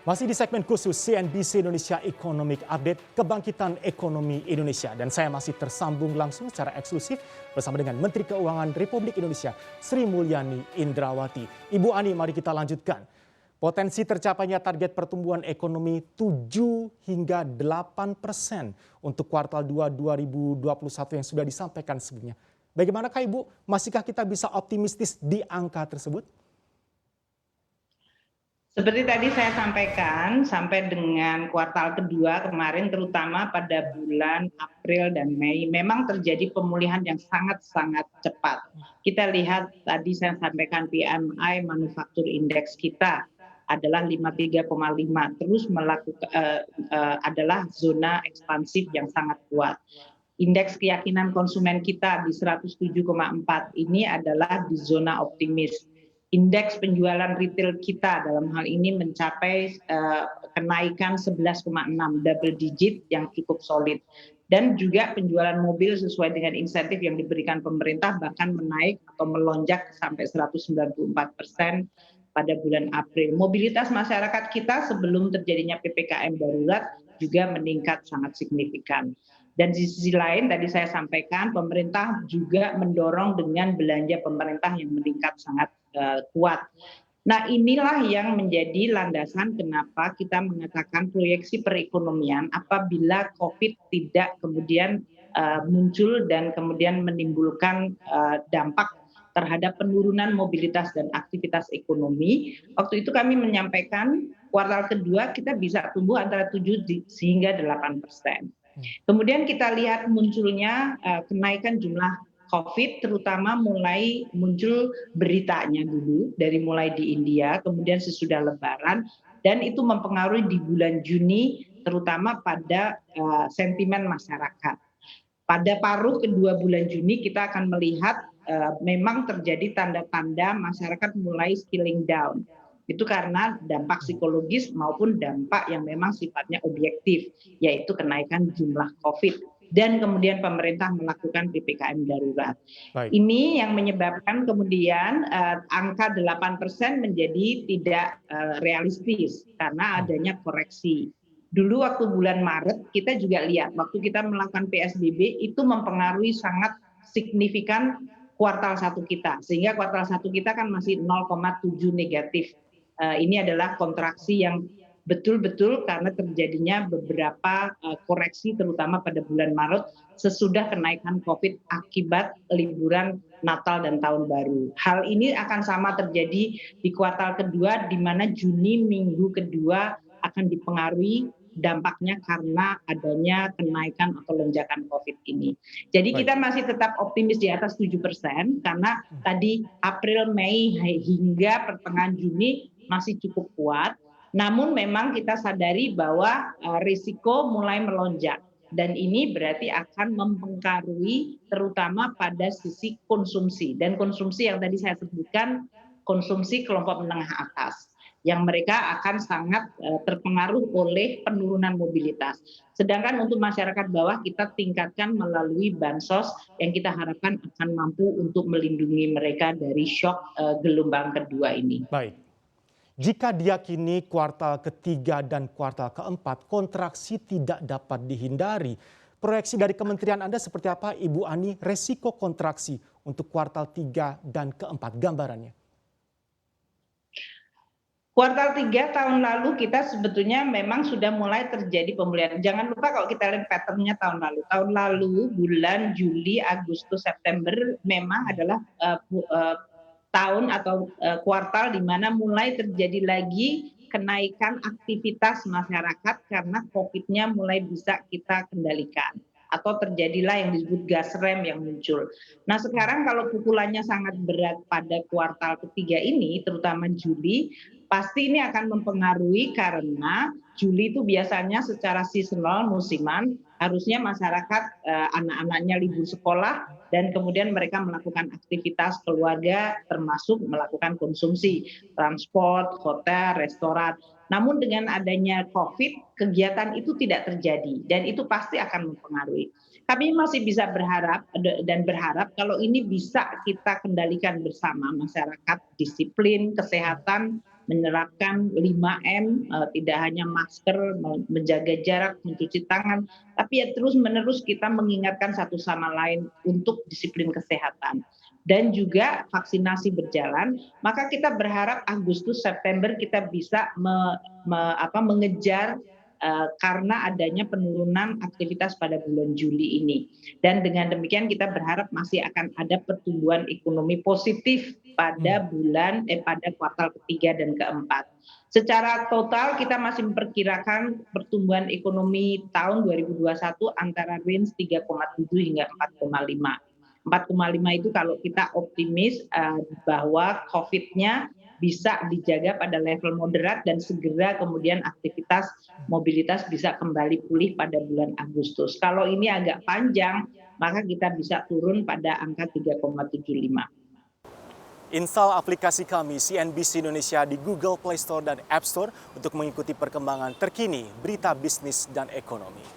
Masih di segmen khusus CNBC Indonesia Economic Update, kebangkitan ekonomi Indonesia. Dan saya masih tersambung langsung secara eksklusif bersama dengan Menteri Keuangan Republik Indonesia, Sri Mulyani Indrawati. Ibu Ani, mari kita lanjutkan. Potensi tercapainya target pertumbuhan ekonomi 7 hingga 8% untuk kuartal 2 2021 yang sudah disampaikan sebelumnya. Bagaimanakah Ibu? Masihkah kita bisa optimistis di angka tersebut? Seperti tadi saya sampaikan, sampai dengan kuartal kedua kemarin, terutama pada bulan April dan Mei, memang terjadi pemulihan yang sangat-sangat cepat. Kita lihat tadi saya sampaikan PMI manufaktur indeks kita adalah 53,5, terus adalah zona ekspansif yang sangat kuat. Indeks keyakinan konsumen kita di 107,4 ini adalah di zona optimis. Indeks penjualan retail kita dalam hal ini mencapai kenaikan 11,6 double digit yang cukup solid, dan juga penjualan mobil sesuai dengan insentif yang diberikan pemerintah bahkan menaik atau melonjak sampai 194% pada bulan April. Mobilitas masyarakat kita sebelum terjadinya PPKM darurat juga meningkat sangat signifikan. Dan di sisi lain tadi saya sampaikan, pemerintah juga mendorong dengan belanja pemerintah yang meningkat sangat kuat. Nah, inilah yang menjadi landasan kenapa kita mengatakan proyeksi perekonomian apabila COVID tidak kemudian muncul dan kemudian menimbulkan dampak terhadap penurunan mobilitas dan aktivitas ekonomi. Waktu itu kami menyampaikan kuartal kedua kita bisa tumbuh antara 7 hingga 8%. Kemudian kita lihat munculnya kenaikan jumlah COVID, terutama mulai muncul beritanya dulu, dari mulai di India, kemudian sesudah Lebaran, dan itu mempengaruhi di bulan Juni, terutama pada sentimen masyarakat. Pada paruh kedua bulan Juni kita akan melihat memang terjadi tanda-tanda masyarakat mulai scaling down. Itu karena dampak psikologis maupun dampak yang memang sifatnya objektif, yaitu kenaikan jumlah COVID. Dan kemudian pemerintah melakukan PPKM darurat. Baik. Ini yang menyebabkan kemudian angka 8% menjadi tidak realistis karena adanya koreksi. Dulu waktu bulan Maret kita juga lihat, waktu kita melakukan PSBB itu mempengaruhi sangat signifikan kuartal 1 kita. Sehingga kuartal 1 kita kan masih 0,7 negatif. Ini adalah kontraksi yang betul-betul karena terjadinya beberapa koreksi terutama pada bulan Maret sesudah kenaikan COVID akibat liburan Natal dan Tahun Baru. Hal ini akan sama terjadi di kuartal kedua, di mana Juni minggu kedua akan dipengaruhi dampaknya karena adanya kenaikan atau lonjakan COVID ini. Jadi kita masih tetap optimis di atas 7% karena tadi April, Mei hingga pertengahan Juni masih cukup kuat. Namun memang kita sadari bahwa risiko mulai melonjak. Dan ini berarti akan mempengaruhi terutama pada sisi konsumsi. Dan konsumsi yang tadi saya sebutkan, konsumsi kelompok menengah atas, yang mereka akan sangat terpengaruh oleh penurunan mobilitas. Sedangkan untuk masyarakat bawah kita tingkatkan melalui bansos yang kita harapkan akan mampu untuk melindungi mereka dari shock gelombang kedua ini. Baik. Jika diyakini kuartal ketiga dan kuartal keempat kontraksi tidak dapat dihindari, proyeksi dari kementerian Anda seperti apa, Ibu Ani, resiko kontraksi untuk kuartal 3 dan keempat, gambarannya? Kuartal 3 tahun lalu kita sebetulnya memang sudah mulai terjadi pemulihan. Jangan lupa kalau kita lihat patternnya tahun lalu. Tahun lalu bulan Juli, Agustus, September memang adalah tahun atau kuartal di mana mulai terjadi lagi kenaikan aktivitas masyarakat karena COVID-nya mulai bisa kita kendalikan. Atau terjadilah yang disebut gas rem yang muncul. Nah sekarang kalau pukulannya sangat berat pada kuartal ketiga ini, terutama Juli, pasti ini akan mempengaruhi karena Juli itu biasanya secara seasonal, musiman, harusnya masyarakat anak-anaknya libur sekolah dan kemudian mereka melakukan aktivitas keluarga termasuk melakukan konsumsi, transport, hotel, restoran. Namun dengan adanya COVID, kegiatan itu tidak terjadi dan itu pasti akan mempengaruhi. Kami masih bisa berharap kalau ini bisa kita kendalikan bersama, masyarakat disiplin, kesehatan, menerapkan 5M, tidak hanya masker, menjaga jarak, mencuci tangan, tapi ya terus-menerus kita mengingatkan satu sama lain untuk disiplin kesehatan. Dan juga vaksinasi berjalan, maka kita berharap Agustus September kita bisa mengejar karena adanya penurunan aktivitas pada bulan Juli ini. Dan dengan demikian kita berharap masih akan ada pertumbuhan ekonomi positif pada pada kuartal ketiga dan keempat. Secara total kita masih memperkirakan pertumbuhan ekonomi tahun 2021 antara range 3,7 hingga 4,5. 4,5 itu kalau kita optimis bahwa COVID-nya bisa dijaga pada level moderat dan segera kemudian aktivitas mobilitas bisa kembali pulih pada bulan Agustus. Kalau ini agak panjang, maka kita bisa turun pada angka 3,75. Install aplikasi kami CNBC Indonesia di Google Play Store dan App Store untuk mengikuti perkembangan terkini berita bisnis dan ekonomi.